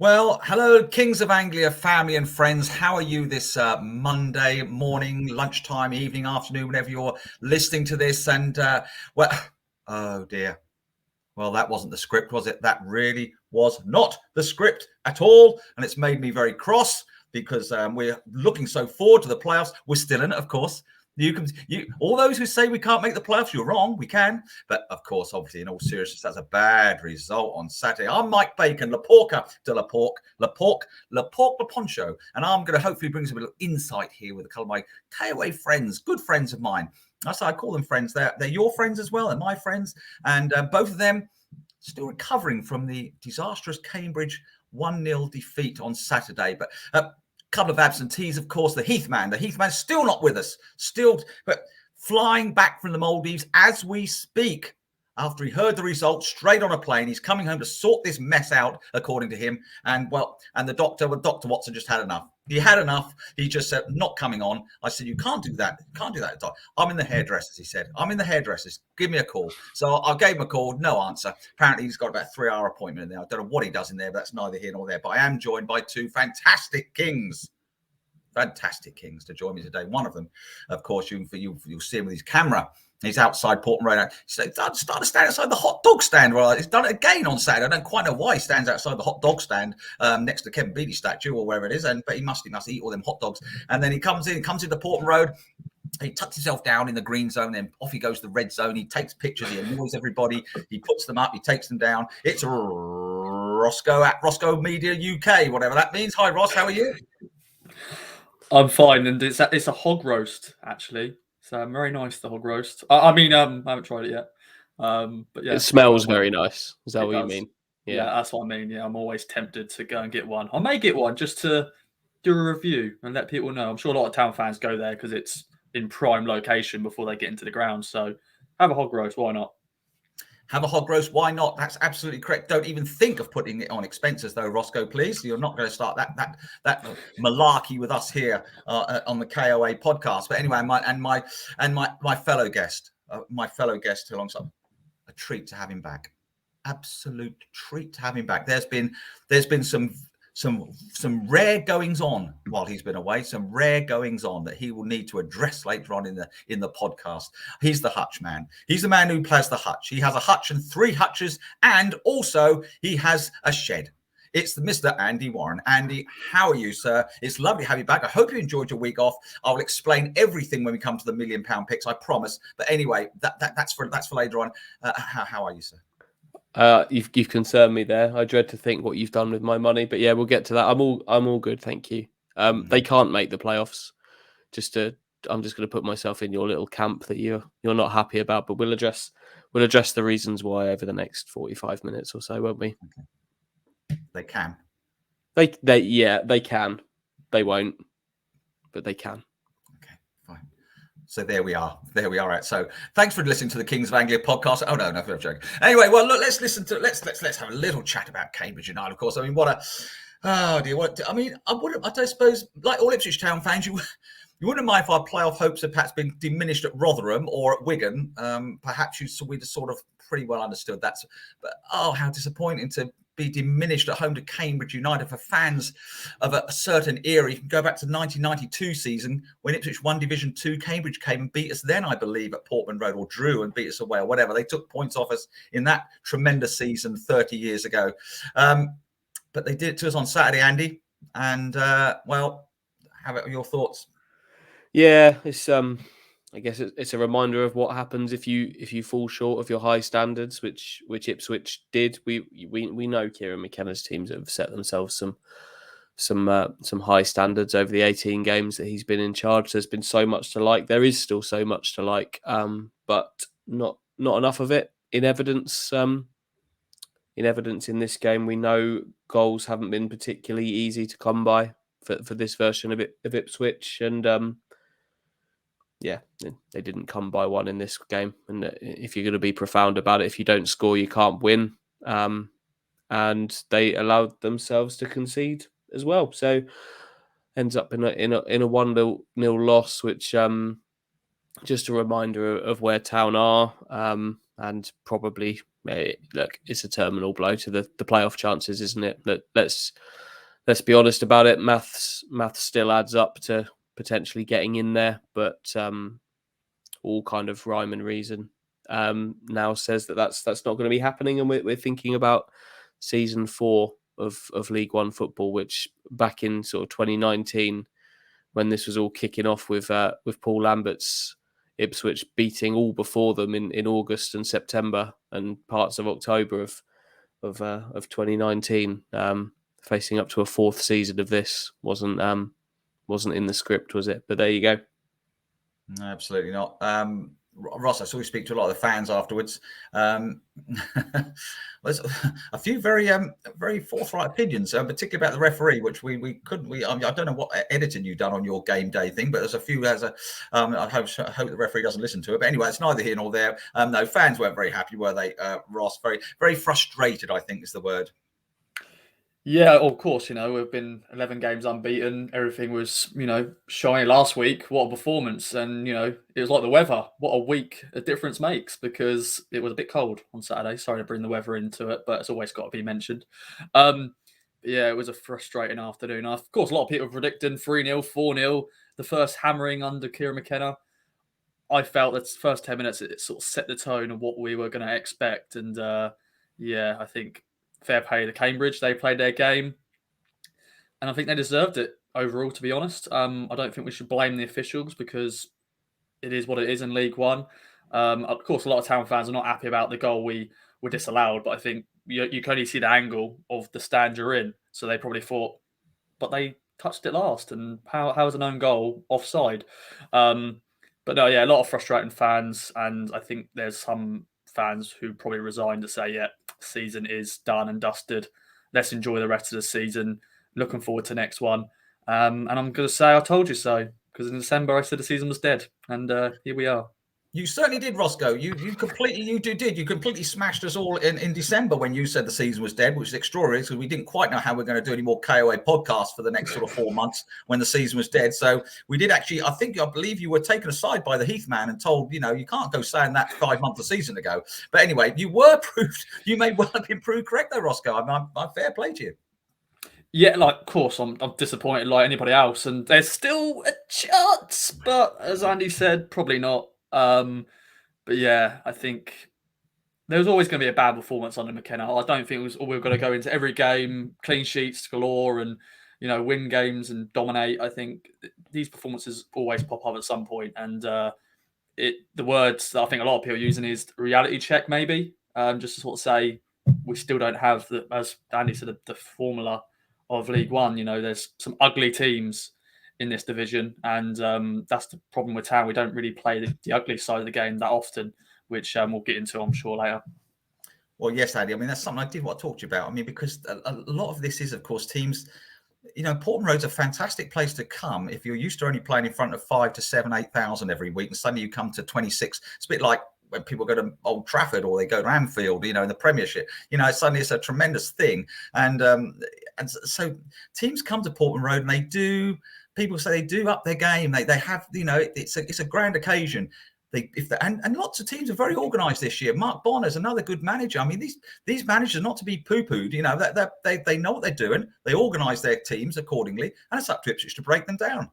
Well, hello, Kings of Anglia family and friends. How are you this Monday morning, lunchtime, evening, afternoon, whenever you're listening to this? And, well, oh dear. Well, that wasn't the script, was it? That really was not the script at all. And it's made me very cross because we're looking so forward to the playoffs. We're still in it, of course. All those who say we can't make the playoffs, you're wrong. We can, but of course, obviously, in all seriousness, that's a bad result on Saturday. I'm Mike Bacon, Laporca de La Poncho, and I'm going to hopefully bring some little insight here with a couple of my KOA friends, good friends of mine. That's how I call them friends. They're your friends as well, and my friends, and both of them still recovering from the disastrous Cambridge 1-0 defeat on Saturday, but. Couple of absentees, of course. The Heathman's still not with us, but flying back from the Maldives as we speak. After he heard the results, straight on a plane, he's coming home to sort this mess out, according to him. And Dr. Watson just had enough. He had enough. He just said, not coming on. I said, you can't do that. You can't do that, Doc. I'm in the hairdressers, he said. I'm in the hairdressers. Give me a call. So I gave him a call. No answer. Apparently, he's got about a 3-hour appointment in there. I don't know what he does in there, but that's neither here nor there. But I am joined by two fantastic kings to join me today. One of them, of course, you'll see him with his camera. He's outside Portman Road. He's started to stand outside the hot dog stand. Well, he's done it again on Saturday. I don't quite know why he stands outside the hot dog stand next to Kevin Beattie statue or wherever it is. But he must eat all them hot dogs. And then he comes into Portman Road. He tucks himself down in the green zone, then off he goes to the red zone. He takes pictures, he annoys everybody, he puts them up, he takes them down. It's Roscoe at Roscoe Media UK, whatever that means. Hi, Ross, how are you? I'm fine, and it's a hog roast, actually. So very nice, the hog roast. I haven't tried it yet. But yeah, it smells very nice. Is that what you mean? Yeah, that's what I mean. Yeah, I'm always tempted to go and get one. I may get one just to do a review and let people know. I'm sure a lot of town fans go there because it's in prime location before they get into the ground. So have a hog roast. Why not? Have a hog roast. Why not? That's absolutely correct. Don't even think of putting it on expenses, though, Roscoe. Please, you're not going to start that malarkey with us here on the KOA podcast. But anyway, my fellow guest, alongside, a treat to have him back. Absolute treat to have him back. There's been some rare goings on while he's been away, some rare goings on that he will need to address later on in the podcast. He's the hutch man. He's the man who plays the hutch. He has a hutch and 3 hutches, and also he has a shed. It's Mr. Andy Warren. Andy, how are you, sir? It's lovely to have you back. I hope you enjoyed your week off. I will explain everything when we come to the £1 million picks, I promise. But anyway, that's for later on. How are you, sir? You've concerned me there. I dread to think what you've done with my money, but yeah, we'll get to that. I'm all good, thank you. They can't make the playoffs. I'm just going to put myself in your little camp that you're not happy about, but we'll address the reasons why over the next 45 minutes or so, won't we? Okay. They can. They can. They won't, but they can. So there we are. So thanks for listening to the Kings of Anglia podcast. Oh no, I'm joking. Anyway, well, look, let's have a little chat about Cambridge United. Of course, I mean, I suppose, like all Ipswich Town fans, you wouldn't mind if our playoff hopes had perhaps been diminished at Rotherham or at Wigan. Perhaps we'd sort of pretty well understood that. But how disappointing to be diminished at home to Cambridge United for fans of a certain era. You can go back to the 1992 season when Ipswich won Division 2. Cambridge came and beat us then, I believe, at Portman Road, or drew and beat us away or whatever. They took points off us in that tremendous season 30 years ago. But they did it to us on Saturday, Andy. And, how about your thoughts? Yeah, it's I guess it's a reminder of what happens if you fall short of your high standards, which Ipswich did. We know Kieran McKenna's teams have set themselves some high standards over the 18 games that he's been in charge. There's been so much to like. There is still so much to like, but not enough of it in evidence. In this game, we know goals haven't been particularly easy to come by for this version of Ipswich, and yeah, they didn't come by one in this game. And if you're going to be profound about it, if you don't score, you can't win. And they allowed themselves to concede as well. So ends up in a 1-0 loss, which just a reminder of where Town are, and probably look, it's a terminal blow to the playoff chances, isn't it? Let's be honest about it. Maths still adds up to potentially getting in there, but all kind of rhyme and reason now says that's not going to be happening, and we're thinking about season 4 of League One football, which back in sort of 2019, when this was all kicking off with Paul Lambert's Ipswich beating all before them in August and September and parts of October of 2019, facing up to a 4th season of this wasn't in the script, was it? But there you go. No, absolutely not. Ross, I saw you speak to a lot of the fans afterwards. There's a few very forthright opinions, particularly about the referee, which we couldn't. I don't know what editing you've done on your game day thing, but there's a few. I hope the referee doesn't listen to it. But anyway, it's neither here nor there. No, fans weren't very happy, were they, Ross? Very frustrated, I think is the word. Yeah, of course, we've been 11 games unbeaten. Everything was, shiny last week. What a performance. And, it was like the weather. What a week a difference makes, because it was a bit cold on Saturday. Sorry to bring the weather into it, but it's always got to be mentioned. Yeah, it was a frustrating afternoon. Of course, a lot of people were predicting 3-0, 4-0, the first hammering under Kieran McKenna. I felt that the first 10 minutes, it sort of set the tone of what we were going to expect. And, I think fair play to Cambridge. They played their game, and I think they deserved it overall, to be honest. I don't think we should blame the officials, because it is what it is in League One. Of course, a lot of Town fans are not happy about the goal we were disallowed, but I think you can only see the angle of the stand you're in. So they probably thought, but they touched it last, and how is an own goal offside? But no, yeah, a lot of frustrating fans, and I think there's some fans who probably resigned to say, yeah, season is done and dusted. Let's enjoy the rest of the season. Looking forward to next one. And I'm going to say I told you so, because in December I said the season was dead, and here we are. You certainly did, Roscoe. You completely smashed us all in December when you said the season was dead, which is extraordinary, because we didn't quite know how we're going to do any more KOA podcasts for the next sort of 4 months when the season was dead. So we did actually, I believe you were taken aside by the Heath man and told, you can't go saying that 5 months a season ago. But anyway, you were proved, you may well have been proved correct though, Roscoe. I'm fair play to you. Yeah, of course, I'm disappointed like anybody else, and there's still a chance, but as Andy said, probably not. But yeah, I think there was always going to be a bad performance under McKenna. I don't think we were going to go into every game clean sheets galore and win games and dominate. I think these performances always pop up at some point, and the words that I think a lot of people are using is reality check, maybe, just to sort of say we still don't have as Andy said, the formula of League One. There's some ugly teams in this division, and that's the problem with Town. We don't really play the ugly side of the game that often, which we'll get into, I'm sure, later. Well, yes, Andy. That's something I did want to talk to you about. Because a lot of this is, of course, teams. Portman Road's a fantastic place to come if you're used to only playing in front of 5,000 to 7,000, 8,000 every week, and suddenly you come to 26. It's a bit like when people go to Old Trafford or they go to Anfield, in the Premiership. Suddenly it's a tremendous thing, and so teams come to Portman Road and they do. People say they do up their game. They have, it's a grand occasion. And lots of teams are very organised this year. Mark Bonner's another good manager. These managers are not to be poo-pooed. They know what they're doing. They organise their teams accordingly, and it's up to Ipswich to break them down.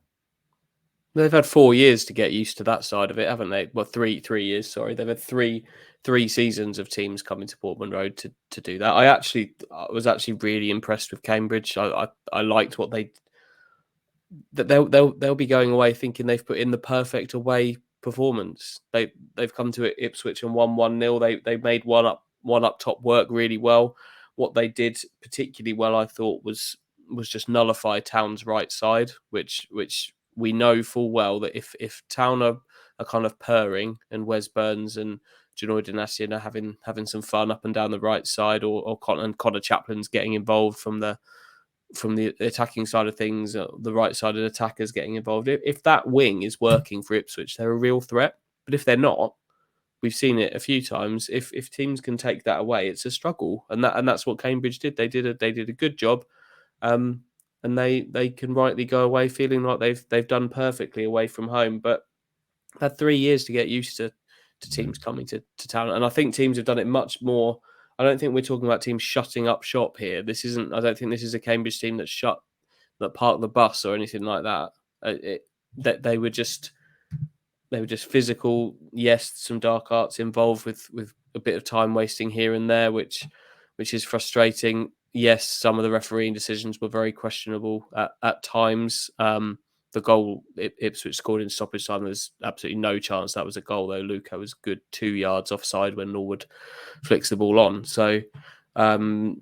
They've had 4 years to get used to that side of it, haven't they? Well, 3 years. Sorry, they've had three seasons of teams coming to Portman Road to do that. I was actually really impressed with Cambridge. I liked what they'll be going away thinking they've put in the perfect away performance. They've come to Ipswich and won 1-0. They made one up top work really well. What they did particularly well, I thought, was just nullify Town's right side, which we know full well that if Town are kind of purring and Wes Burns and Janoy Donatian are having some fun up and down the right side, or Connor Chaplin's getting involved from the attacking side of things, the right side of attackers getting involved. If that wing is working for Ipswich, they're a real threat. But if they're not, we've seen it a few times. If teams can take that away, it's a struggle, and that's what Cambridge did. They did a good job, and they can rightly go away feeling like they've done perfectly away from home. But had 3 years to get used to teams coming to town. And I think teams have done it much more. I don't think we're talking about teams shutting up shop here. I don't think this is a Cambridge team that parked the bus or anything like that. That they were just physical. Yes, some dark arts involved with a bit of time wasting here and there, which is frustrating. Yes, some of the refereeing decisions were very questionable at times. The goal Ipswich scored in stoppage time, there's absolutely no chance that was a goal, though. Luca was good 2 yards offside when Norwood flicks the ball on. So can't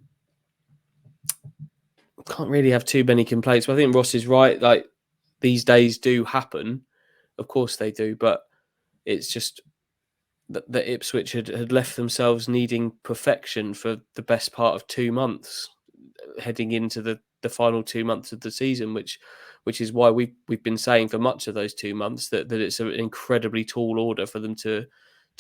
really have too many complaints. But I think Ross is right. Like, these days do happen. Of course they do. But it's just that Ipswich had left themselves needing perfection for the best part of 2 months, heading into the final 2 months of the season, which is why we've been saying for much of those 2 months that it's an incredibly tall order for them to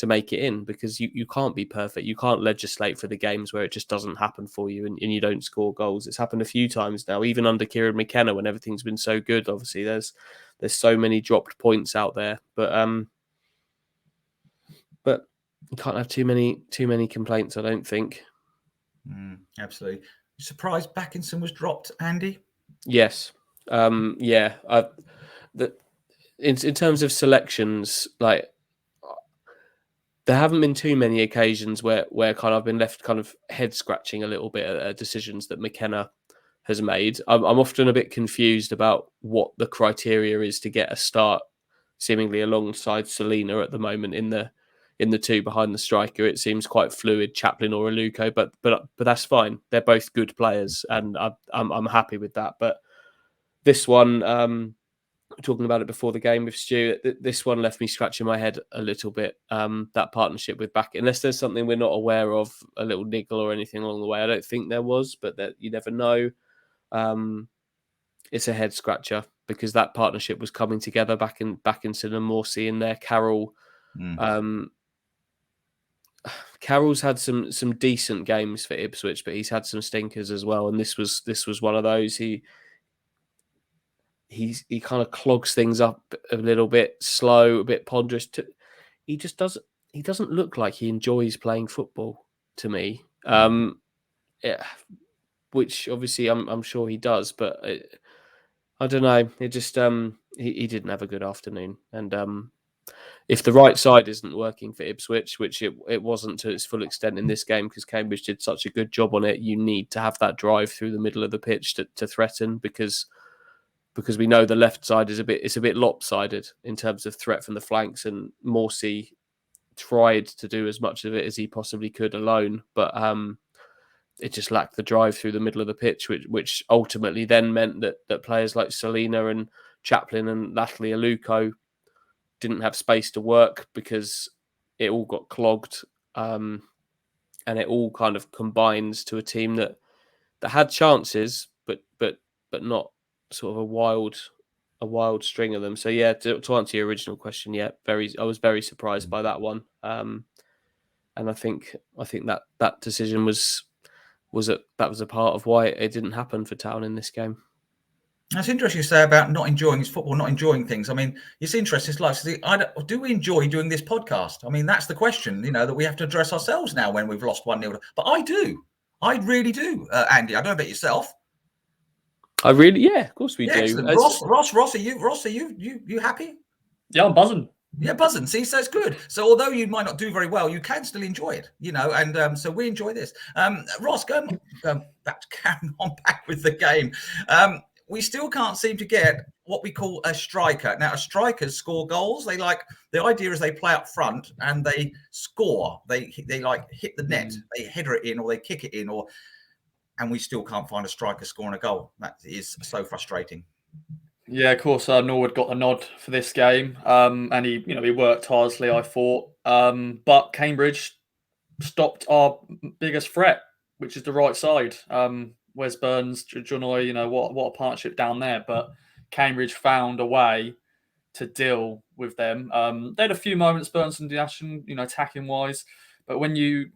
make it in, because you can't be perfect. You can't legislate for the games where it just doesn't happen for you and you don't score goals. It's happened a few times now, even under Kieran McKenna when everything's been so good. Obviously, there's so many dropped points out there, but you can't have too many complaints, I don't think. Absolutely. Surprised Backinson was dropped, Andy? Yes. In terms of selections, like, there haven't been too many occasions where kind of I've been left kind of head scratching a little bit at decisions that McKenna has made. I'm often a bit confused about what the criteria is to get a start, seemingly alongside Selina at the moment in the two behind the striker. It seems quite fluid, Chaplin or Aluko, but that's fine. They're both good players, and I'm happy with that. But this one, talking about it before the game with Stu, this one left me scratching my head a little bit. That partnership with Back, unless there's something we're not aware of, a little niggle or anything along the way. I don't think there was, but that you never know. It's a head scratcher because that partnership was coming together back in Backinson and Morsey in there. Carroll's had some decent games for Ipswich, but he's had some stinkers as well. And this was one of those. He kind of clogs things up a little bit, slow, a bit ponderous. He doesn't look like he enjoys playing football to me. Which obviously I'm sure he does, but I don't know. It just he didn't have a good afternoon, and if the right side isn't working for Ipswich, which it wasn't to its full extent in this game because Cambridge did such a good job on it, you need to have that drive through the middle of the pitch to threaten, because we know the left side is a bit lopsided in terms of threat from the flanks, and Morsey tried to do as much of it as he possibly could alone, but it just lacked the drive through the middle of the pitch, which ultimately then meant that players like Selina and Chaplin and Latterly Aluko didn't have space to work because it all got clogged, and it all kind of combines to a team that had chances, but not sort of a wild string of them. So yeah, to answer your original question, yeah, I was very surprised by that one, and I think that decision was a part of why it didn't happen for Town in this game. That's interesting you say about not enjoying his football, not enjoying things. I mean, it's interesting. It's like, do we enjoy doing this podcast? I mean, that's the question, that we have to address ourselves now when we've lost 1-0. But I do. I really do, Andy. I don't know about yourself. I really, yeah, of course we do. Excellent. Ross, are you happy? Yeah, I'm buzzing. Yeah, buzzing. See, so it's good. So although you might not do very well, you can still enjoy it, and so we enjoy this. Ross, going back with the game. We still can't seem to get what we call a striker. Now, strikers score goals. The idea is they play up front and they score. They like hit the net, they header it in or they kick it in, and we still can't find a striker scoring a goal. That is so frustrating. Yeah, of course, Norwood got the nod for this game, and he worked tirelessly, I thought. But Cambridge stopped our biggest threat, which is the right side. Wes Burns, Jonoy, what a partnership down there. But Cambridge found a way to deal with them. They had a few moments, Burns and Diashin, attacking wise. But when you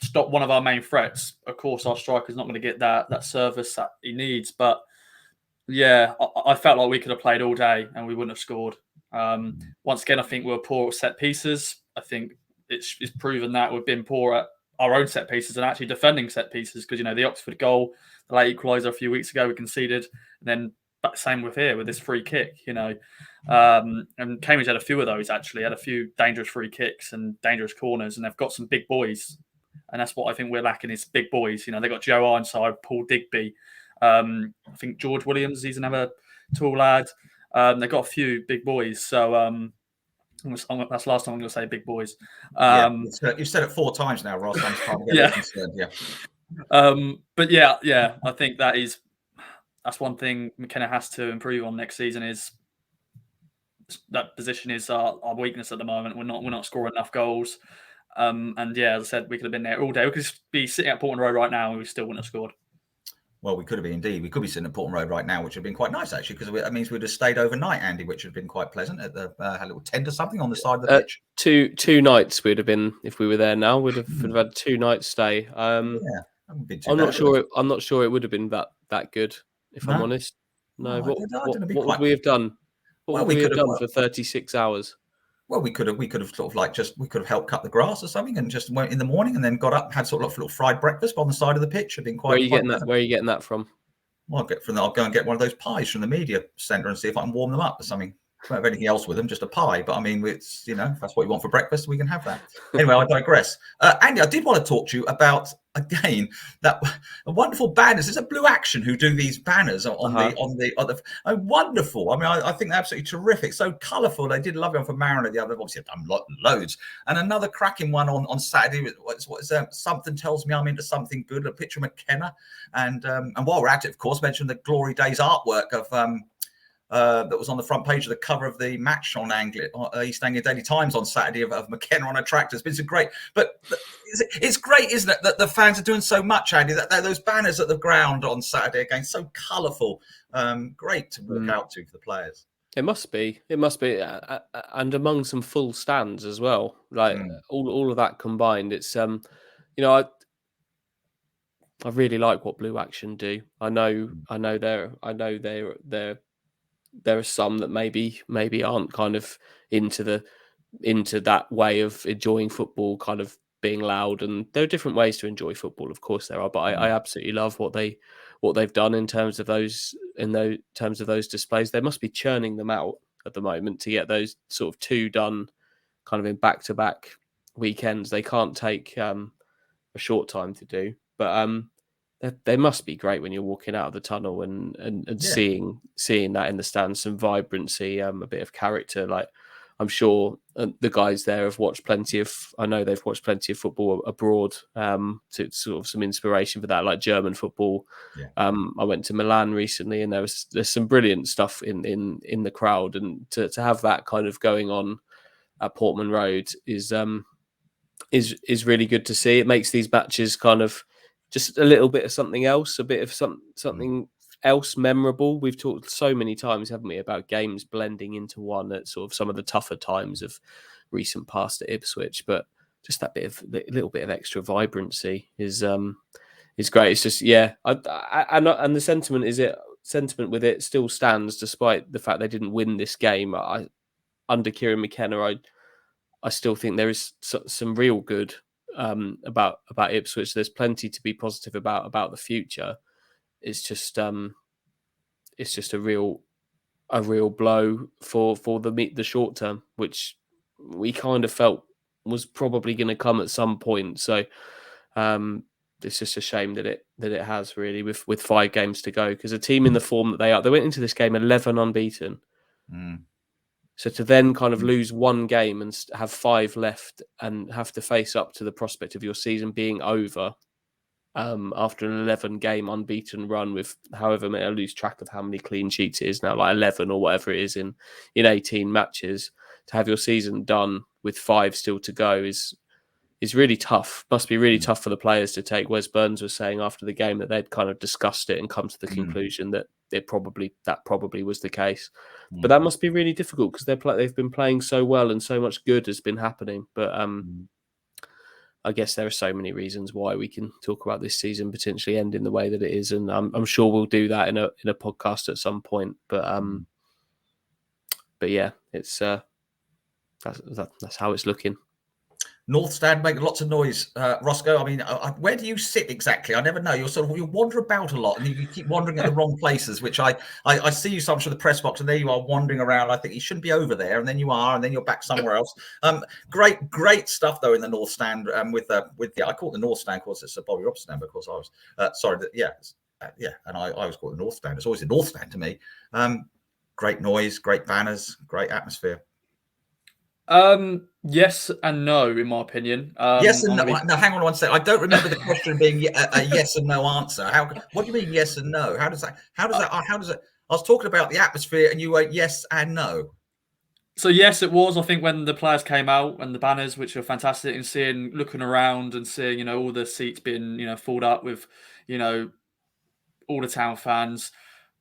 stop one of our main threats, of course, our striker's not going to get that service that he needs. But yeah, I felt like we could have played all day and we wouldn't have scored. Once again, I think we're poor at set pieces. I think it's proven that we've been poor at our own set pieces and actually defending set pieces, because, the Oxford goal, the late equaliser a few weeks ago, we conceded, and then same with here with this free kick, and Cambridge had a few of those, actually, had a few dangerous free kicks and dangerous corners, and they've got some big boys, and that's what I think we're lacking, is big boys. They've got Joe Ironside, Paul Digby, I think George Williams, he's another tall lad. They've got a few big boys, so that's the last time I'm going to say big boys. You've said it 4 times now, Ross. I'm starting to get concerned. But yeah, I think that's one thing McKenna has to improve on next season, is that position is our weakness at the moment. We're not scoring enough goals. And yeah, as I said, we could have been there all day. We could be sitting at Portland Road right now and we still wouldn't have scored. Well, we could have been, indeed. We could be sitting at Portland Road right now, which would have been quite nice, actually, because that means we'd have stayed overnight, Andy, which would have been quite pleasant. At the had a little tent or something on the side of the pitch. Two nights we'd have been, if we were there now. We'd have had 2 nights stay. I'm not sure it would have been that good, if I'm honest. No, what would we have done? What would we have done for 36 hours? Well, we could have sort of we could have helped cut the grass or something, and just went in the morning and then got up, had sort of little fried breakfast on the side of the pitch. It'd been quite. Where are you getting that from? Well, I'll go and get one of those pies from the media centre and see if I can warm them up or something. I don't have anything else with them, just a pie. But I mean, it's, if that's what you want for breakfast, we can have that. Anyway, I digress. Andy, I did want to talk to you about, again, that wonderful banners. It's a Blue Action who do these banners on the wonderful. I mean, I think they're absolutely terrific. So colourful. They did a lovely one for Mariner the other. Obviously, I've done loads. And another cracking one on Saturday. What is something tells me I'm into something good. A picture of McKenna, and while we're at it, of course, mention the Glory Days artwork of. That was on the front page of the cover of the match on East Anglia Daily Times on Saturday of McKenna on a tractor. It's been so great. But it's great, isn't it, that the fans are doing so much, Andy, that those banners at the ground on Saturday, again, so colourful. Great to look out to for the players. It must be. And among some full stands as well. Like all of that combined, it's, I really like what Blue Action do. I know there are some that maybe aren't kind of into that way of enjoying football, kind of being loud, and there are different ways to enjoy football, of course there are, but I absolutely love what they've done in terms of those displays. They must be churning them out at the moment to get those sort of 2 done kind of in back-to-back weekends. They can't take a short time to do, but they must be great when you're walking out of the tunnel and seeing that in the stands, some vibrancy, a bit of character. Like, I'm sure the guys there have watched plenty of football abroad, to sort of some inspiration for that, like German football. I went to Milan recently, and there's some brilliant stuff in the crowd, and to have that kind of going on at Portman Road is really good to see. It makes these matches kind of just a little bit of something else, a bit of something else memorable. We've talked so many times, haven't we, about games blending into one at sort of some of the tougher times of recent past at Ipswich, but just that little bit of extra vibrancy is great. It's just, and the sentiment with it still stands despite the fact they didn't win this game. Under Kieran McKenna, I still think there is some real good about Ipswich. There's plenty to be positive about the future. It's just a real blow for the short term, which we kind of felt was probably going to come at some point. So it's just a shame that it has, really, with 5 games to go, because a team in the form that they went into this game 11 unbeaten. So to then kind of lose 1 game and have 5 left and have to face up to the prospect of your season being over after an 11-game unbeaten run with however many, I lose track of how many clean sheets it is now, like 11 or whatever it is in 18 matches, to have your season done with 5 still to go is really tough. Must be really tough for the players to take. Wes Burns was saying after the game that they'd kind of discussed it and come to the conclusion that that probably was the case. But that must be really difficult because they've been playing so well and so much good has been happening. But I guess there are so many reasons why we can talk about this season potentially ending the way that it is, and I'm sure we'll do that in a podcast at some point. But yeah, it's that's how it's looking. North Stand making lots of noise, Roscoe. I mean, where do you sit exactly? I never know. You wander about a lot, and you keep wandering at the wrong places. Which I see you sometimes with the press box, and there you are wandering around. I think you shouldn't be over there, and then you are, and then you're back somewhere else. Great stuff though in the North Stand. With I call it the North Stand, of course it's a Bobby Robson stand, but of course I was sorry. And I always call it the North Stand. It's always the North Stand to me. Great noise, great banners, great atmosphere. Yes and no, in my opinion. Yes and no. No, hang on one second. I don't remember the question being a yes and no answer. What do you mean yes and no? How does that? I was talking about the atmosphere, and you went yes and no. So yes, it was. I think when the players came out and the banners, which were fantastic, and looking around and seeing, all the seats being, filled up with, all the Town fans.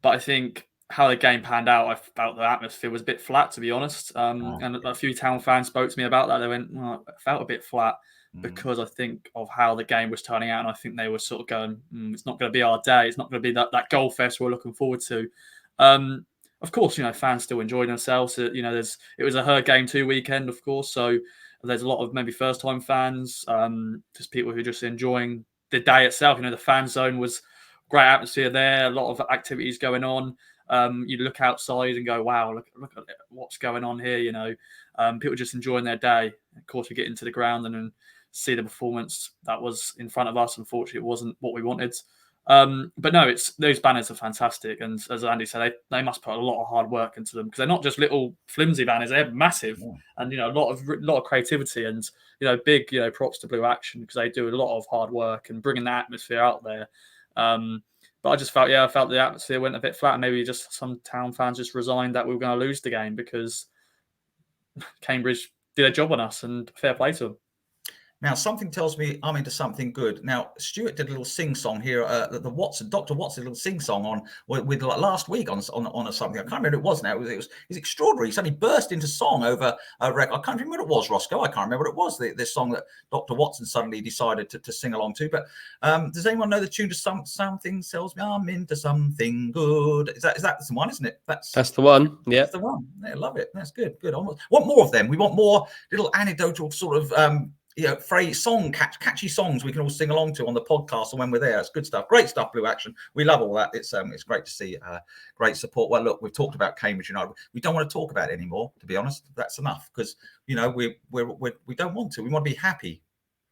But I think how the game panned out, I felt the atmosphere was a bit flat, to be honest. And a few Town fans spoke to me about that. They went, well, it felt a bit flat because I think of how the game was turning out. And I think they were sort of going, it's not going to be our day. It's not going to be that goal fest we're looking forward to. Of course, fans still enjoying themselves. It was a her game 2 weekend, of course. So there's a lot of maybe first time fans, just people who are just enjoying the day itself. The fan zone was great atmosphere there, a lot of activities going on. You look outside and go, wow, look at what's going on here. People just enjoying their day. Of course, we get into the ground and then see the performance that was in front of us. Unfortunately, it wasn't what we wanted. But no, those banners are fantastic, and as Andy said, they must put a lot of hard work into them because they're not just little flimsy banners; they're massive, and a lot of creativity and big props to Blue Action because they do a lot of hard work and bringing the atmosphere out there. But I just felt the atmosphere went a bit flat, and maybe just some Town fans just resigned that we were going to lose the game because Cambridge did a job on us, and fair play to them. Now, something tells me I'm into something good. Now, Stuart did a little sing-song here. Dr. Watson did a little sing-song on with last week on something. I can't remember what it was now. It was extraordinary. He suddenly burst into song over a record. I can't remember what it was, Roscoe. I can't remember what it was, this song that Dr. Watson suddenly decided to sing along to. But does anyone know the tune to Something Tells Me I'm Into Something Good? Is that the one, isn't it? That's the one. Yeah. That's the one. Yeah, love it. That's good. Good. Want more of them. We want more little anecdotal sort of catchy songs we can all sing along to on the podcast and when we're there. It's good stuff. Great stuff, Blue Action. We love all that. It's great to see great support. Well, look, we've talked about Cambridge United. We don't want to talk about it anymore, to be honest. That's enough because we don't want to. We want to be happy.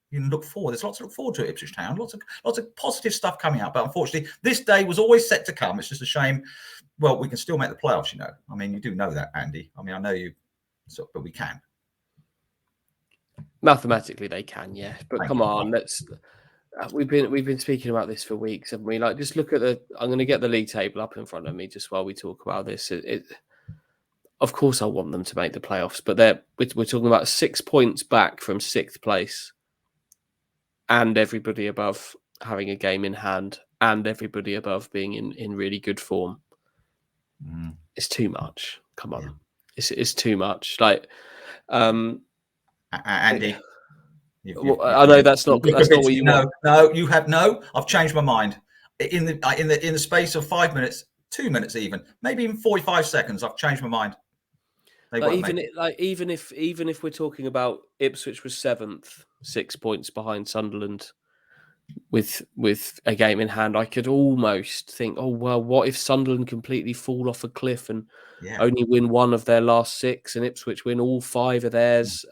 You can look forward. There's lots to look forward to at Ipswich Town. Lots of positive stuff coming out. But unfortunately, this day was always set to come. It's just a shame. Well, we can still make the playoffs, I mean, you do know that, Andy. I mean, I know you, but we can. Mathematically, they can, yeah. But come on, we've been speaking about this for weeks, haven't we? Like, just look at I'm going to get the league table up in front of me just while we talk about this. Of course, I want them to make the playoffs, but we're talking about 6 points back from 6th place, and everybody above having a game in hand, and everybody above being in really good form. It's too much. Come on, it's too much. Like, Andy, I know that's not what you want. No, you have no. I've changed my mind. In the space of 5 minutes, 2 minutes, maybe even 45 seconds, I've changed my mind. Even if we're talking about Ipswich was 7th, 6 points behind Sunderland, with a game in hand, I could almost think, oh well, what if Sunderland completely fall off a cliff and only win one of their last 6, and Ipswich win all 5 of theirs?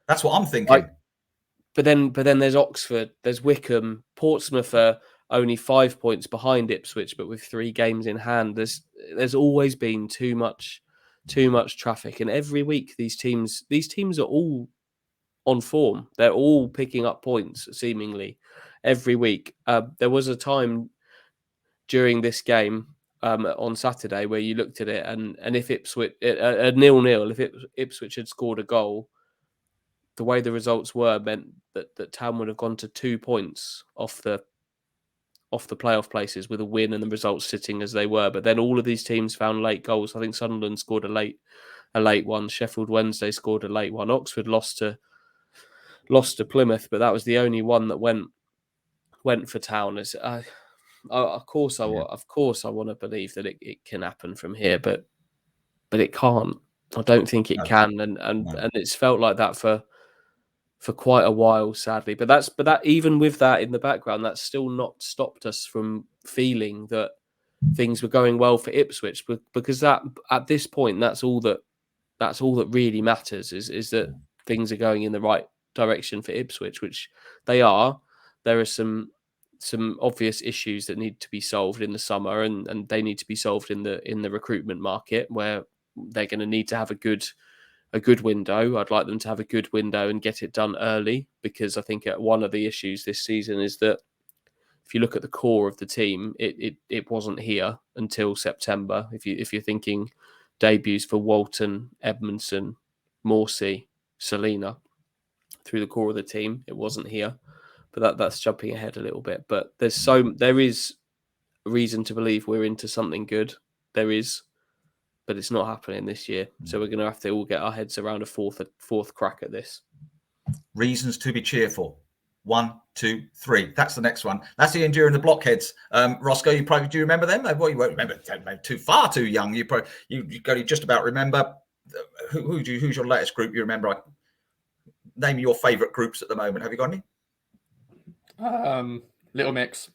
That's what I'm thinking. But then there's Oxford, there's Wickham, Portsmouth are only 5 points behind Ipswich, but with 3 games in hand. There's always been too much traffic, and every week these teams are all on form. They're all picking up points seemingly every week. There was a time during this game on Saturday where you looked at it and if Ipswich a 0-0, if Ipswich had scored a goal, the way the results were meant that Town would have gone to 2 points off the playoff places with a win and the results sitting as they were. But then all of these teams found late goals. I think Sunderland scored a late one. Sheffield Wednesday scored a late one. Oxford lost to Plymouth, but that was the only one that went for Town. Of course I want to believe that it can happen from here, but it can't. I don't think it No. can, and No. it's felt like that for quite a while, sadly. But that even with that in the background, that's still not stopped us from feeling that things were going well for Ipswich, because that at this point, that's all that really matters, is that things are going in the right direction for Ipswich, which they are. There are some obvious issues that need to be solved in the summer, and they need to be solved in the recruitment market, where they're going to need to have a good window. I'd like them to have a good window and get it done early, because I think one of the issues this season is that if you look at the core of the team, it wasn't here until September. If you're thinking debuts for Walton, Edmondson, Morsey, Selena, through the core of the team, it wasn't here. But that's jumping ahead a little bit. But there is reason to believe we're into something good. There is, but it's not happening this year. So we're going to have to all get our heads around a fourth crack at this. Reasons to be cheerful. 1, 2, 3. That's the next one. That's Ian Duran, the Blockheads. Roscoe, you probably do you remember them? Well, you won't remember. Far too young. You just about remember. Who's your latest group you remember? Name your favourite groups at the moment. Have you got any? Little Mix.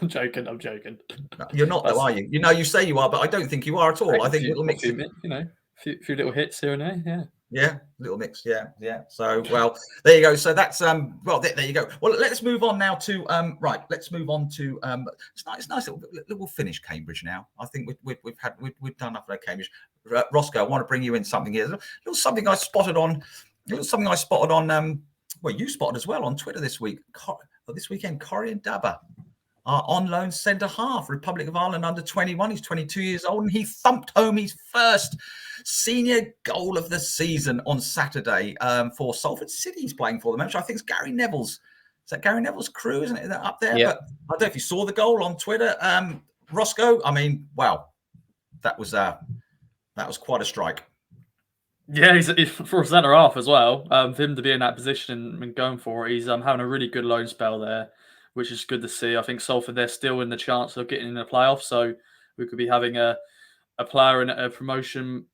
I'm joking. No, you're not, though, are you? You say you are, but I don't think you are at all. I think Little Mix. Few little hits here and there. Yeah, Little Mix. Yeah. So, well, there you go. So that's there you go. Well, let's move on now to Let's move on to it's nice. We'll finish Cambridge now. I think we've done enough of Cambridge. Roscoe, I want to bring you in something here. A little something I spotted on. Well, you spotted as well on Twitter this weekend. Corian Dabba, our on loan centre half, Republic of Ireland under 21. He's 22 years old, and he thumped home his first senior goal of the season on Saturday for Salford City. He's playing for them, which I think is Gary Neville's. Is that Gary Neville's crew? Isn't it up there? Yeah. But I don't know if you saw the goal on Twitter, Roscoe. I mean, wow, that was quite a strike. Yeah, he's for a centre half as well. For him to be in that position and going for it, he's having a really good loan spell there, which is good to see. I think Salford, they're still in the chance of getting in the playoffs, so we could be having a player in a promotion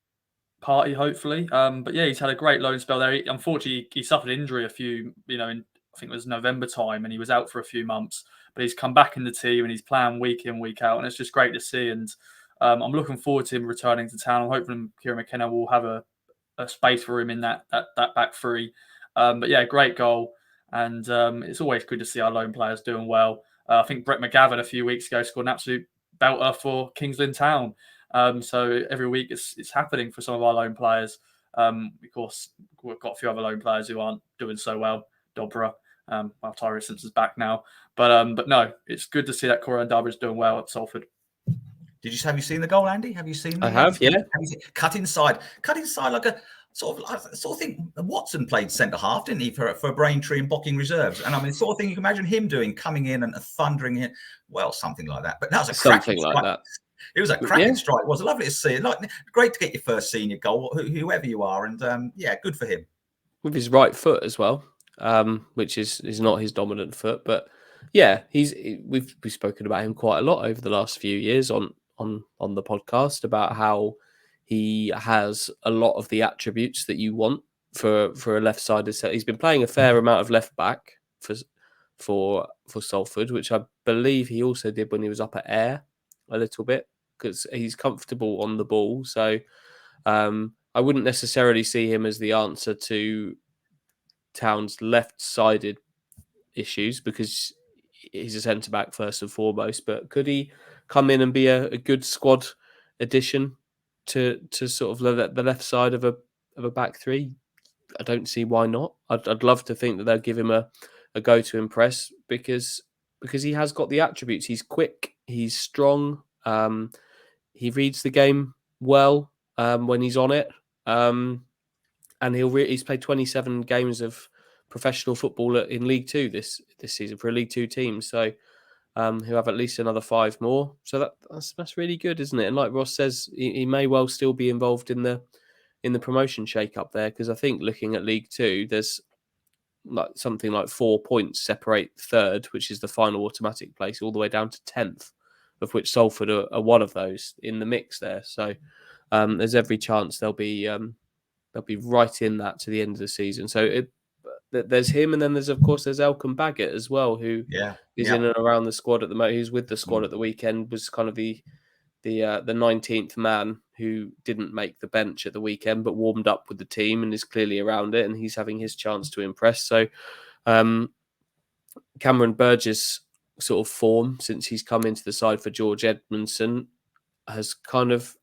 party, hopefully. But yeah, he's had a great loan spell there. Unfortunately, he suffered injury in I think it was November time, and he was out for a few months. But he's come back in the team and he's playing week in, week out, and it's just great to see. And I'm looking forward to him returning to town. I'm hoping Kieran McKenna will have a space for him in that back three. But yeah, great goal. And it's always good to see our loan players doing well. I think Brett McGavin a few weeks ago scored an absolute belter for Kingsland Town. So every week it's happening for some of our loan players. Of course, we've got a few other loan players who aren't doing so well. Dobra, Tyree Simpson's back now. But no, it's good to see that Corian Dabba is doing well at Salford. Have you seen the goal, Andy? Have you seen? I have, yeah. Cut inside like a sort of thing. Watson played centre half, didn't he, for Braintree and Bocking reserves? And I mean, sort of thing you can imagine him doing, coming in and thundering in. Well, something like that. But that was a something cracking like strike. that. It was a cracking strike. It was lovely to see. Great to get your first senior goal, whoever you are, and yeah, good for him. With his right foot as well, which is not his dominant foot, but yeah, we've spoken about him quite a lot over the last few years on the podcast about how he has a lot of the attributes that you want for a left-sided set. He's been playing a fair amount of left back for Salford, which I believe he also did when he was up at Ayr a little bit, because he's comfortable on the ball. So I wouldn't necessarily see him as the answer to Town's left-sided issues, because he's a centre-back first and foremost. But could he come in and be a good squad addition to sort of the left side of a back three? I don't see why not. I'd love to think that they'll give him a go to impress, because he has got the attributes. He's quick, he's strong, he reads the game well when he's on it, and he's played 27 games of professional football in League Two this season for a League Two team. So he'll have at least another 5 more. So that's really good, isn't it? And like Ross says, he may well still be involved in the promotion shake-up there, because I think looking at League Two, there's like something like 4 points separate third, which is the final automatic place, all the way down to 10th, of which Salford are one of those in the mix there. So there's every chance they'll be right in that to the end of the season. So there's him, and then there's Elkan Baggett as well, who is in and around the squad at the moment. Who's with the squad at the weekend, was kind of the 19th man who didn't make the bench at the weekend, but warmed up with the team and is clearly around it, and he's having his chance to impress. So Cameron Burgess' sort of form since he's come into the side for George Edmondson has kind of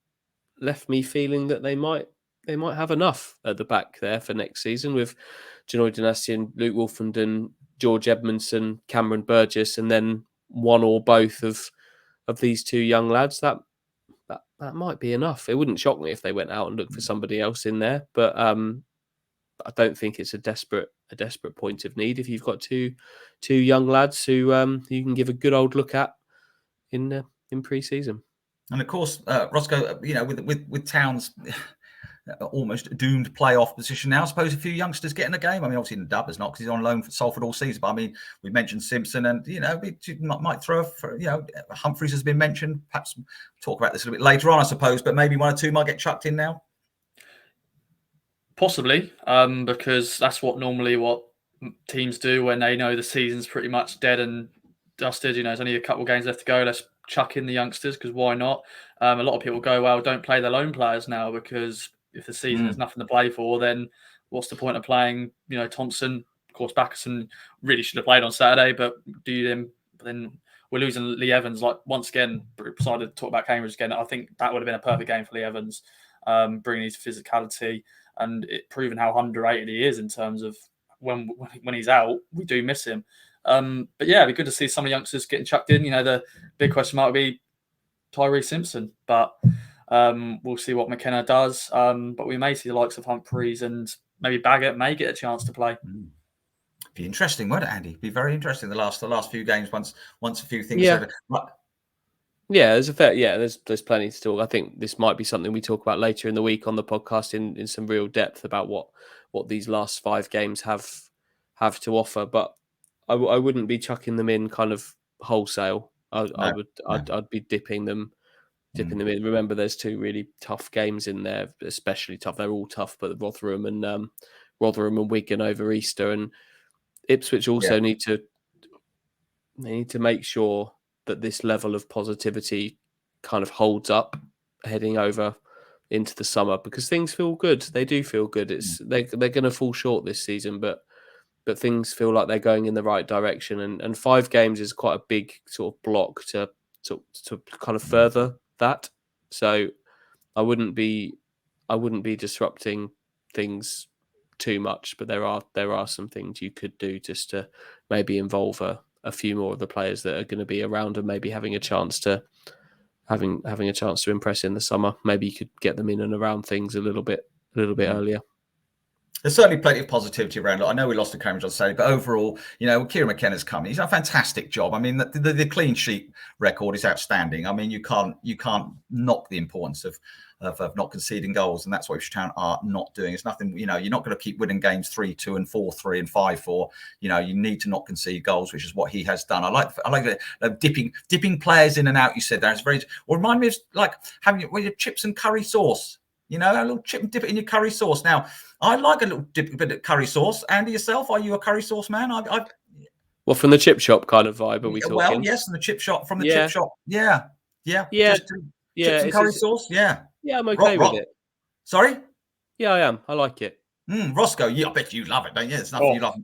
left me feeling that they might have enough at the back there for next season with Janoy Dynasty, Luke Wolfenden, George Edmondson, Cameron Burgess, and then one or both of these two young lads. That might be enough. It wouldn't shock me if they went out and looked for somebody else in there, but I don't think it's a desperate point of need if you've got two young lads who you can give a good old look at in pre-season. And of course, Roscoe, with Towns almost doomed playoff position now, I suppose a few youngsters getting a game. I mean, obviously Dubber's not because he's on loan for Salford all season. But I mean, we mentioned Simpson, and we might throw. Humphreys has been mentioned. Perhaps we'll talk about this a little bit later on, I suppose. But maybe one or two might get chucked in now. Possibly, because that's what teams do when they know the season's pretty much dead and dusted. There's only a couple of games left to go. Let's chuck in the youngsters because why not? A lot of people go, well, don't play the lone players now because if the season has nothing to play for, then what's the point of playing? Thompson, of course, Backerson really should have played on Saturday, but then we're losing Lee Evans. Like once again, decided to talk about Cambridge again. I think that would have been a perfect game for Lee Evans, bringing his physicality and proving how underrated he is in terms of when he's out, we do miss him. But yeah, it'd be good to see some of the youngsters getting chucked in. The big question might be Tyree Simpson, but we'll see what McKenna does. But we may see the likes of Humphreys and maybe Baggett may get a chance to play. Be interesting, won't it, Andy? Be very interesting. The last few games, once a few things. Yeah, there's plenty to talk. I think this might be something we talk about later in the week on the podcast in some real depth about what these last 5 games have to offer. But I wouldn't be chucking them in kind of wholesale. I'd be dipping them in. Remember, there's 2 really tough games in there, especially tough. They're all tough, but Rotherham and Wigan over Easter, and Ipswich also need to make sure that this level of positivity kind of holds up heading over into the summer because things feel good. They do feel good. They're going to fall short this season, but things feel like they're going in the right direction. And 5 games is quite a big sort of block to kind of further that. So I wouldn't be disrupting things too much, but there are some things you could do just to maybe involve a few more of the players that are going to be around and maybe having a chance to impress in the summer. Maybe you could get them in and around things a little bit earlier. There's certainly plenty of positivity around it. I know we lost to Cambridge on Saturday, but overall, Kieran McKenna's coming. He's done a fantastic job. I mean, the clean sheet record is outstanding. I mean, you can't knock the importance of not conceding goals, and that's what Ipswich Town are not doing. It's nothing. You're not going to keep winning games 3-2 and 4-3 and 5-4. You need to not concede goals, which is what he has done. I like the dipping players in and out. You said that it's very. Well, remind me of like having your chips and curry sauce. A little chip and dip it in your curry sauce. Now, I like a little bit of curry sauce. Andy, yourself, are you a curry sauce man? Well, from the chip shop kind of vibe, are we talking? Well, yes, from the chip shop. Chip shop. Yeah. Chips and curry sauce. Yeah. Yeah, I'm okay with it. Sorry? Yeah, I am. I like it. Roscoe, I bet you love it, don't you? It's nothing you love.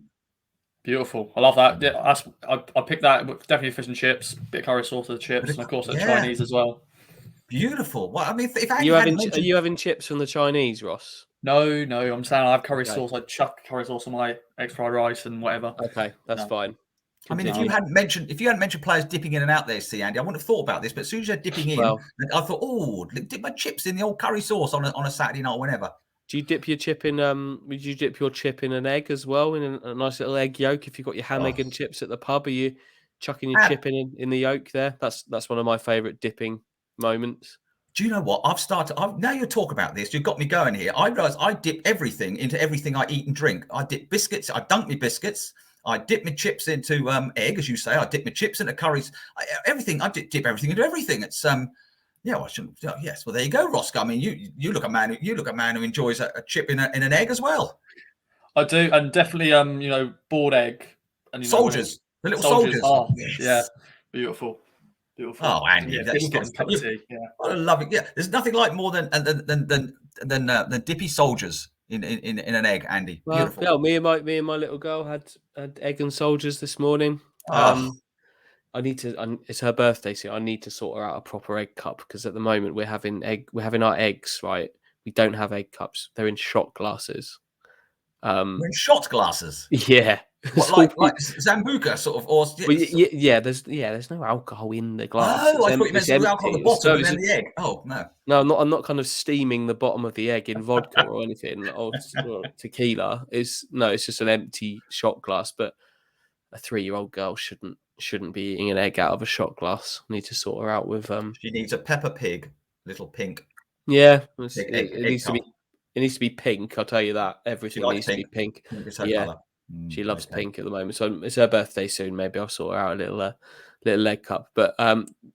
Beautiful. I love that. Yeah, I picked that. Definitely fish and chips, bit of curry sauce with the chips, and of course the Chinese as well. Beautiful. Well, I mean, if are you having chips from the Chinese, Ross? No. I'm saying I have curry sauce. I chuck curry sauce on my egg fried rice and whatever. Okay, that's fine. Continue. I mean, if you hadn't mentioned players dipping in and out there, Andy, I wouldn't have thought about this. But as soon as you're dipping in, I thought, dip my chips in the old curry sauce on a Saturday night or whenever. Do you dip your chip in? Would you dip your chip in an egg as well, in a nice little egg yolk? If you've got your ham, egg, and chips at the pub, are you chucking your chip in the yolk there? That's one of my favourite dipping moments. Do you know what? Now you talk about this, you've got me going here. I realise I dip everything into everything I eat and drink. I dip biscuits, I dunk my biscuits. I dip my chips into egg, as you say. I dip my chips into curries. Everything. I dip everything into everything. It's Yeah, well, yes. Well, there you go, Roscoe. I mean, you look a man who enjoys a chip in an egg as well. I do, and definitely, boiled egg and Soldiers, the little soldiers. soldiers. Oh, Yes. yeah, beautiful. Oh, Andy, Yeah, biscuit and cup of tea. Yeah, I love it. Yeah, there's nothing like more than dippy soldiers in an egg, Andy. Well, Beautiful. yeah, me and my little girl had egg and soldiers this morning. Oh. I need to. It's her birthday, so I need to sort her out a proper egg cup because at the moment we're having our eggs, right? We don't have egg cups; they're in shot glasses. We're in shot glasses. Yeah, What, like Zambuca sort of, or well, there's no alcohol in the glass. Oh, I thought you meant some alcohol at the bottom and then the egg. Oh no, I'm not kind of steaming the bottom of the egg in vodka or anything or tequila. It's just an empty shot glass. But a 3-year-old girl shouldn't be eating an egg out of a shot glass. I need to sort her out with She needs a Peppa Pig, little pink. Yeah, it needs to be pink. I'll tell you that. Everything needs to be pink. Yeah, she loves pink at the moment. So it's her birthday soon. Maybe I'll sort her out a little egg cup. But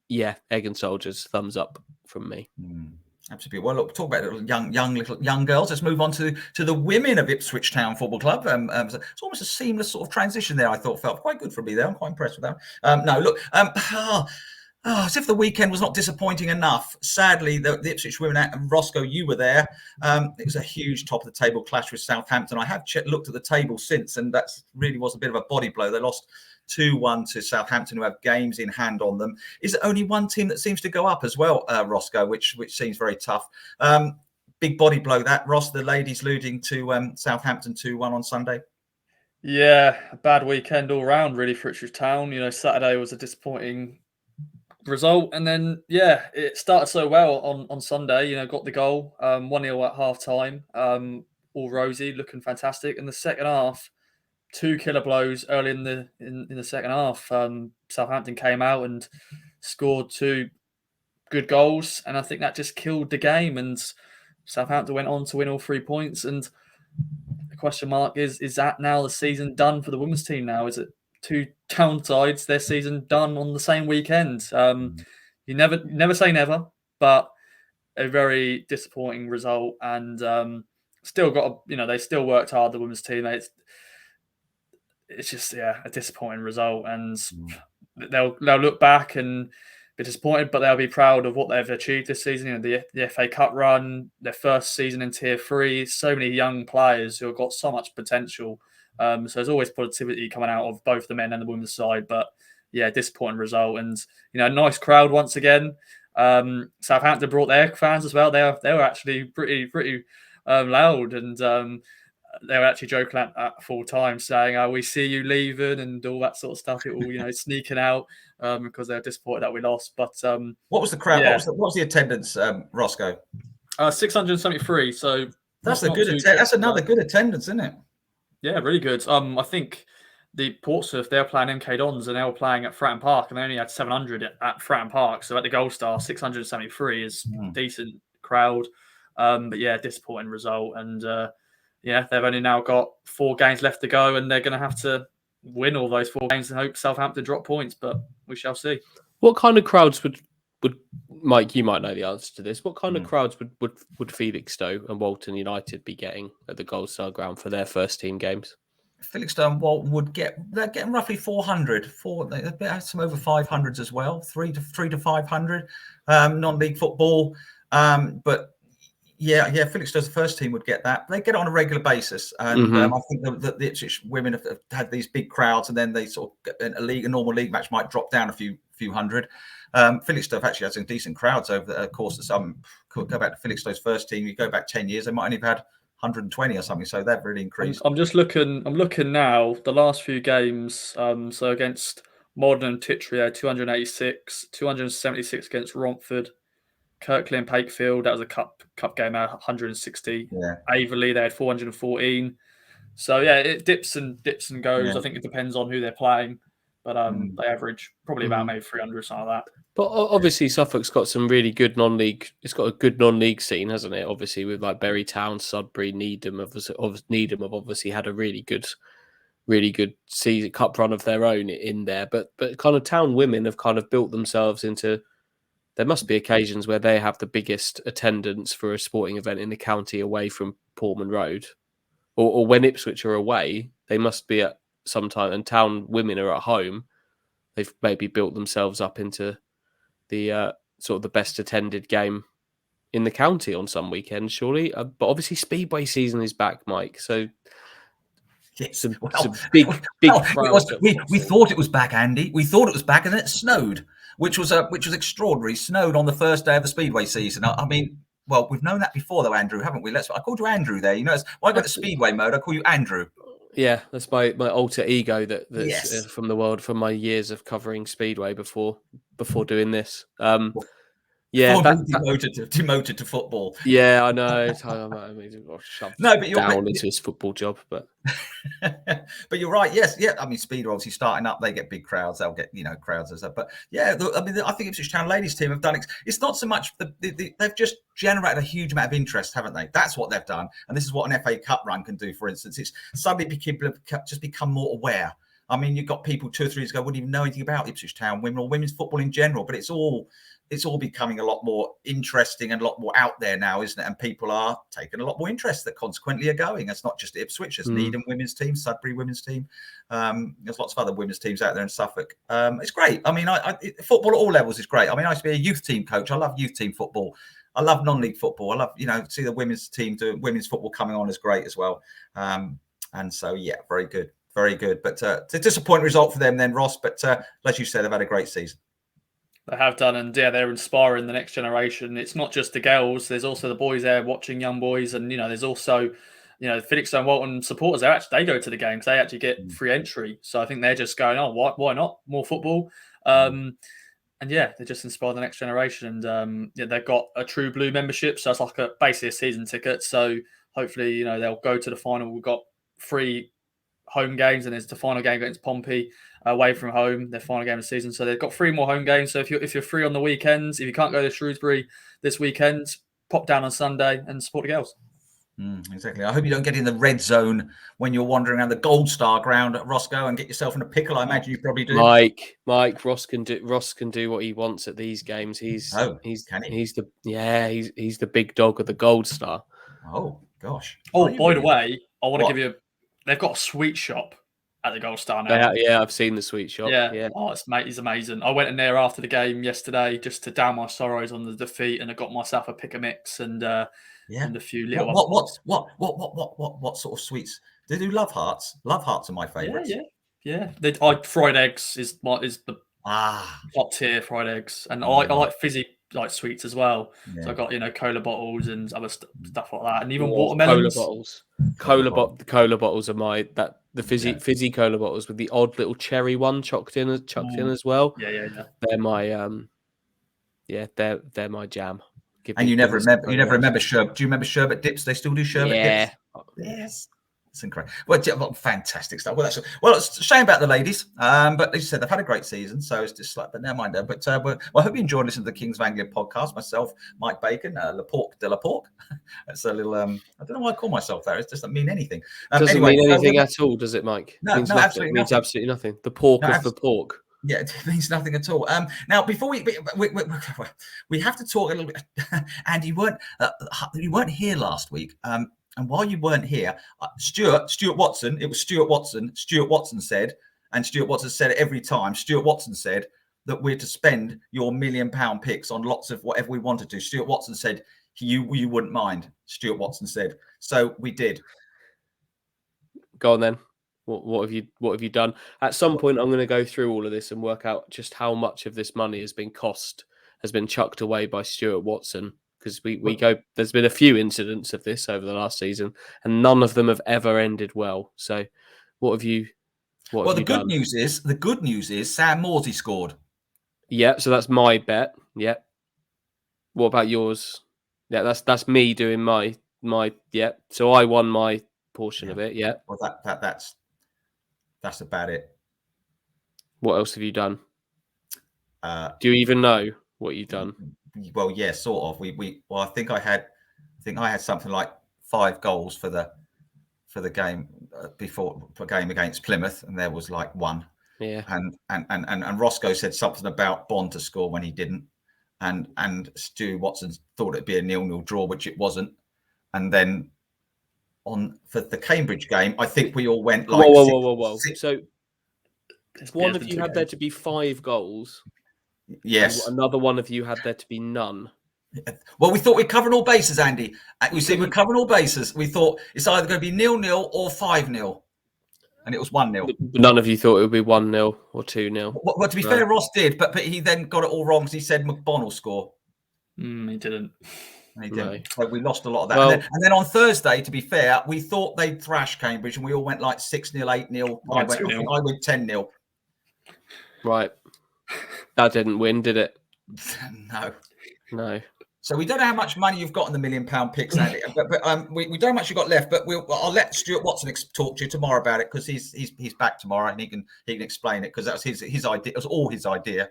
yeah, egg and soldiers, thumbs up from me. Absolutely. Well, look, talk about young girls. Let's move on to the women of Ipswich Town Football Club. It's almost a seamless sort of transition there. I thought felt quite good for me there. I'm quite impressed with that. No, look, as if the weekend was not disappointing enough. Sadly, the Ipswich Women, and Roscoe, you were there. It was a huge top of the table clash with Southampton. I have looked at the table since, and that really was a bit of a body blow. They lost 2-1 to Southampton, who have games in hand on them. Is it only one team that seems to go up as well, Roscoe, which seems very tough? Big body blow that, Ross, the ladies losing to Southampton 2-1 on Sunday. Yeah, a bad weekend all round, really, for Ipswich Town. Saturday was a disappointing result, and then it started so well on Sunday. Got the goal, 1-0 at half time, all rosy, looking fantastic. In the second half, 2 killer blows early in the second half. Southampton came out and scored 2 good goals, and I think that just killed the game. And Southampton went on to win all 3 points. And the question mark is that now the season done for the women's team? Now is it 2 town sides, their season done on the same weekend? You never say never, but a very disappointing result. And still got they still worked hard, the women's team. It's just a disappointing result, and they'll look back and be disappointed, but they'll be proud of what they've achieved this season. The FA Cup run, their first season in Tier 3, so many young players who have got so much potential. So there's always positivity coming out of both the men and the women's side, but disappointing result. And nice crowd once again. Southampton brought their fans as well. They were actually pretty loud, and they were actually joking at full time, saying, "We see you leaving," and all that sort of stuff. It all sneaking out because they were disappointed that we lost. But what was the crowd? What was the attendance, Roscoe? 673. So that's that's another good attendance, isn't it? Yeah, really good. I think the Portsmouth, they were playing MK Dons and they were playing at Fratton Park, and they only had 700 at Fratton Park. So at the Gold Star, 673 is a decent crowd. But disappointing result. And they've only now got 4 games left to go, and they're going to have to win all those 4 games and hope Southampton drop points. But we shall see. What kind of crowds would Mike? You might know the answer to this. What kind of crowds would Felixstowe and Walton United be getting at the Gold Star Ground for their first team games? Felixstowe and Walton they're getting roughly 400. They have some over 500s as well, 3 to 500 non-league football. But Felixstowe's first team would get that. They get it on a regular basis, and I think the Ipswich Women have had these big crowds, and then they sort of a normal league match might drop down a few hundred. Felixstowe actually had some decent crowds over the course of some. Could go back to Felixstowe's first team. You go back 10 years, they might only have had 120 or something. So they've really increased. I'm just looking. I'm looking now. The last few games. So against Modern and Tittery, 286, 276 against Romford. Kirkley and Pakefield, that was a cup game out, 160. Yeah. Averley, they had 414. So it dips and goes. Yeah. I think it depends on who they're playing, but they average probably about maybe 300 or something like that. But obviously Suffolk's got some really good non-league. It's got a good non-league scene, hasn't it? Obviously with like Bury Town, Sudbury, Needham. Needham have obviously had a really good season cup run of their own in there. But kind of Town Women have kind of built themselves into there must be occasions where they have the biggest attendance for a sporting event in the county away from Portman Road, or when Ipswich are away, they must be at some time, and Town Women are at home. They've maybe built themselves up into the sort of the best attended game in the county on some weekends, surely. But obviously, Speedway season is back, Mike. So Yes. some big crowds. We thought it was back, Andy. We thought it was back, and then it snowed, which was extraordinary. Snowed on the first day of the Speedway season. I mean, well, we've known that before, though, Andrew, haven't we? I called you Andrew there. You know, when I got to Speedway mode, I call you Andrew. Yeah, that's my alter ego that's Yes. from the world, from my years of covering Speedway before doing this. Demoted to football. Yeah, I know. I mean, shoved down into his football job, but but you're right. Yes, yeah. I mean, Speedway obviously starting up, they get big crowds. They'll get crowds and stuff. But yeah, I mean, I think Ipswich Town ladies team have done it. It's not so much they've just generated a huge amount of interest, haven't they? That's what they've done, and this is what an FA Cup run can do. For instance, it's suddenly people have just become more aware. I mean, you've got people 2 or 3 years ago wouldn't even know anything about Ipswich Town women or women's football in general, but it's all becoming a lot more interesting and a lot more out there now, isn't it? And people are taking a lot more interest that consequently are going. It's not just Ipswich, there's Needham women's team, Sudbury women's team. There's lots of other women's teams out there in Suffolk. It's great. I mean, football at all levels is great. I mean, I used to be a youth team coach. I love youth team football. I love non-league football. I love, see the women's team doing women's football coming on is great as well. And so, yeah, very good. Very good. But it's a disappointing result for them then, Ross. But as you said, they've had a great season. They have done, and yeah, they're inspiring the next generation. It's not just the girls; there's also the boys there watching young boys, and there's also, Felixstowe and Walton supporters. They go to the games; they actually get free entry. So I think they're just going, oh, why not more football? And yeah, they just inspire the next generation. And they've got a True Blue membership, so it's like basically a season ticket. So hopefully, they'll go to the final. We've got 3 home games, and there's the final game against Pompey away from home, their final game of the season. So they've got 3 more home games. So if you're free on the weekends, if you can't go to Shrewsbury this weekend, pop down on Sunday and support the girls. Exactly. I hope you don't get in the red zone when you're wandering around the Gold Star ground at Roscoe and get yourself in a pickle. I imagine you probably do. Mike, Ross can do what he wants at these games. He's the big dog of the Gold Star. Oh gosh. Oh, by the way, I want to give you. They've got a sweet shop at the Gold Star now. Yeah, I've seen the sweet shop. Yeah. Oh, it's amazing. I went in there after the game yesterday just to down my sorrows on the defeat, and I got myself a pick a mix and a few little. What sort of sweets? They do love hearts. Love hearts are my favourites. Yeah. Fried eggs is the top tier fried eggs, and I like fizzy sweets as well. Yeah. So I got cola bottles and other stuff like that, and even watermelons. Cola bottles are the fizzy cola bottles with the odd little cherry one chucked in as well. Yeah. They're my they're my jam. And you never remember sherbet. Do you remember sherbet dips? They still do sherbet dips. Yes. It's incredible. Well, fantastic stuff. Well, it's a shame about the ladies, but as you said, they've had a great season, so it's just but never mind. But I hope you enjoyed listening to the Kings of Anglia podcast. Myself, Mike Bacon, Le Porc de la Porc. That's a little. I don't know why I call myself that. It doesn't mean anything. Doesn't mean anything at all, does it, Mike? No, absolutely. It means absolutely nothing. The pork of the pork. Yeah, it means nothing at all. Now, before we have to talk a little bit. And you weren't here last week. And while you weren't here, Stuart Watson, it was Stuart Watson. Stuart Watson said, and Stuart Watson said it every time. Stuart Watson said that we're to spend your £1 million picks on lots of whatever we wanted to. Stuart Watson said you wouldn't mind. Stuart Watson said, so we did. Go on then. What have you done? At some point, I'm going to go through all of this and work out just how much of this money has been chucked away by Stuart Watson. Because there's been a few incidents of this over the last season, and none of them have ever ended well. So, what have you done? The good news is Sam Morsey scored. Yeah, so that's my bet. Yeah. What about yours? Yeah, that's me doing my yeah. So I won my portion of it. Yeah. Well, that's about it. What else have you done? Do you even know what you've done? Well, yeah, sort of. I think I had something like 5 goals for the game before the game against Plymouth, and there was like 1. Yeah. And Roscoe said something about Bond to score when he didn't. and Stu Watson thought it'd be a 0-0 draw, which it wasn't. And then for the Cambridge game, I think we all went like whoa. So one of been you two had there games. to be 5 goals. Yes. And another one of you had there to be none. Well, we thought we'd covered all bases, Andy. We said we're covering all bases. We thought it's either going to be 0-0 or 5-0. And it was 1-0. None of you thought it would be 1-0 or 2-0. Well, to be fair, Ross did, but he then got it all wrong because he said McBon will score. He didn't. And he didn't. No. So we lost a lot of that. Well, and then on Thursday, to be fair, we thought they'd thrash Cambridge, and we all went like 6-0, 8-0. I went 10-0. Right. That didn't win, did it? No. So we don't know how much money you've got in the £1 million picks, Andy. but we don't know how much you've got left. But I'll let Stuart Watson talk to you tomorrow about it because he's back tomorrow and he can explain it because that was his idea. It was all his idea.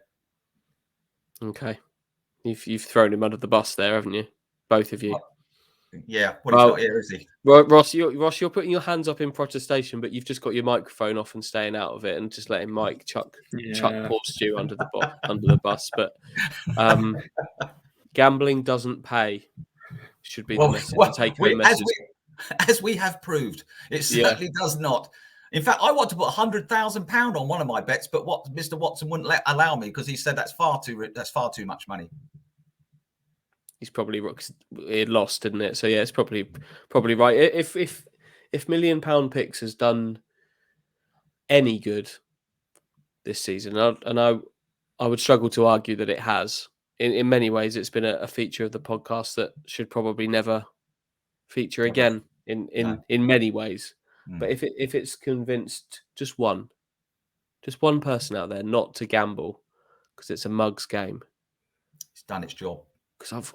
Okay. You've thrown him under the bus there, haven't you? Both of you. Yeah. Well, he's not here, is he? Ross, you're putting your hands up in protestation, but you've just got your microphone off and staying out of it and just letting Mike chuck poor Stu under the bus. But gambling doesn't pay. Should be the message. Message. As we have proved, it certainly does not. In fact, I want to put £100,000 on one of my bets, but what Mr. Watson wouldn't allow me because he said that's far too much money. He's probably lost, didn't it? So yeah, it's probably right. If £1 million picks has done any good this season, and I would struggle to argue that it has. In many ways, it's been a feature of the podcast that should probably never feature again. In many ways, but if it's convinced just one person out there not to gamble because it's a mugs game, it's done its job. Because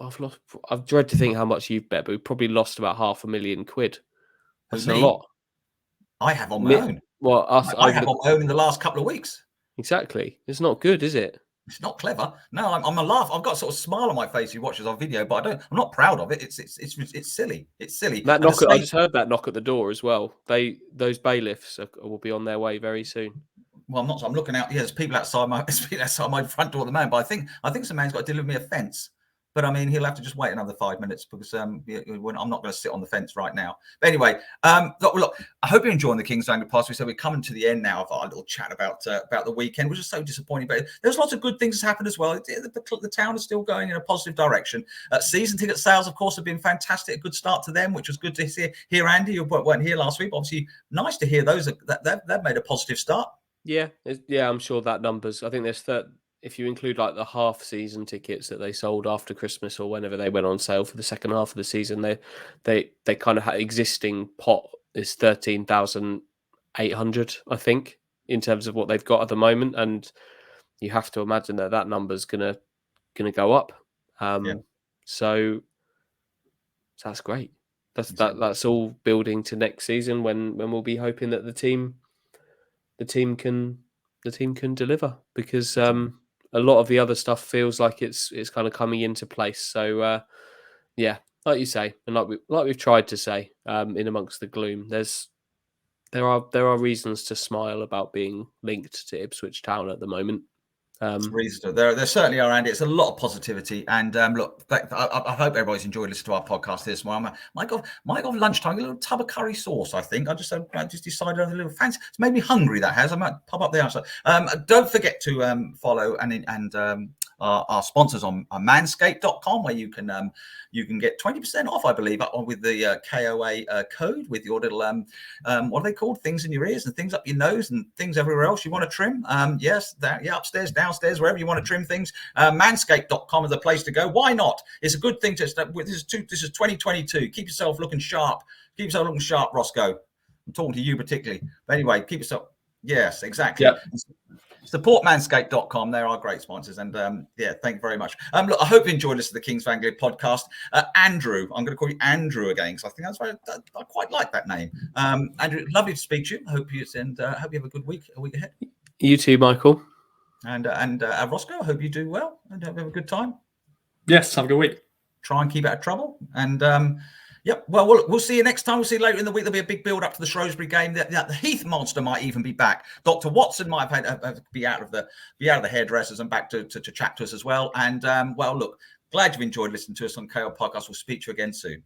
I've dread to think how much you've bet, but we've probably lost about £500,000. That's a lot. I have on my own. Well, I have on my own in the last couple of weeks. Exactly. It's not good, is it? It's not clever. No, I'm a laugh. I've got a sort of smile on my face if you watch our video, but I'm not proud of it. It's silly. It's silly. I just heard that knock at the door as well. Those bailiffs will be on their way very soon. Well, I'm looking out. Yeah, there's people outside my front door at the moment. But I think some man's got to deliver me a fence. But I mean, he'll have to just wait another 5 minutes because I'm not going to sit on the fence right now. But anyway, look, I hope you're enjoying the King's Angler Pass. We said we're coming to the end now of our little chat about the weekend, which is so disappointing. But there's lots of good things that's happened as well. The town is still going in a positive direction. Season ticket sales, of course, have been fantastic. A good start to them, which was good to hear. Andy, you weren't here last week. Obviously, nice to hear those that they've made a positive start. Yeah, I'm sure that numbers. I think there's if you include like the half season tickets that they sold after Christmas or whenever they went on sale for the second half of the season, they kind of had existing pot is 13,800, I think, in terms of what they've got at the moment, and you have to imagine that number's gonna go up. So that's great. That's all building to next season when we'll be hoping that the team can deliver because a lot of the other stuff feels like it's kind of coming into place. So like you say, and like we've tried to say, in amongst the gloom, there are reasons to smile about being linked to Ipswich Town at the moment. There certainly are, Andy. It's a lot of positivity, and look, I hope everybody's enjoyed listening to our podcast this morning. Might go lunchtime, a little tub of curry sauce. I think I just decided on a little fancy. It's made me hungry. That has. I might pop up there. So, don't forget to follow and our sponsors on manscaped.com, where you can get 20% off, I believe, with the KOA code with your little what are they called? Things in your ears and things up your nose and things everywhere else you want to trim. Upstairs, downstairs, wherever you want to trim things. Manscaped.com is the place to go. Why not? It's a good thing to start with. This is 2022. Keep yourself looking sharp. Keep yourself looking sharp, Roscoe. I'm talking to you particularly. But anyway, keep yourself. Yes, exactly. Yep. Support manscaped.com. They're our great sponsors. And thank you very much. Look, I hope you enjoyed listening to the King's Anglia podcast. Andrew, I'm going to call you Andrew again because I think I quite like that name. Andrew, lovely to speak to you. I hope you have a good week ahead. You too, Michael. And Roscoe, I hope you do well and have a good time. Yes, have a good week. Try and keep out of trouble. And Yep. Well, we'll see you next time. We'll see you later in the week. There'll be a big build up to the Shrewsbury game. The Heath monster might even be back. Dr. Watson might have be out of the hairdressers and back to chat to us as well. And well, look, glad you've enjoyed listening to us on KO Podcast. We'll speak to you again soon.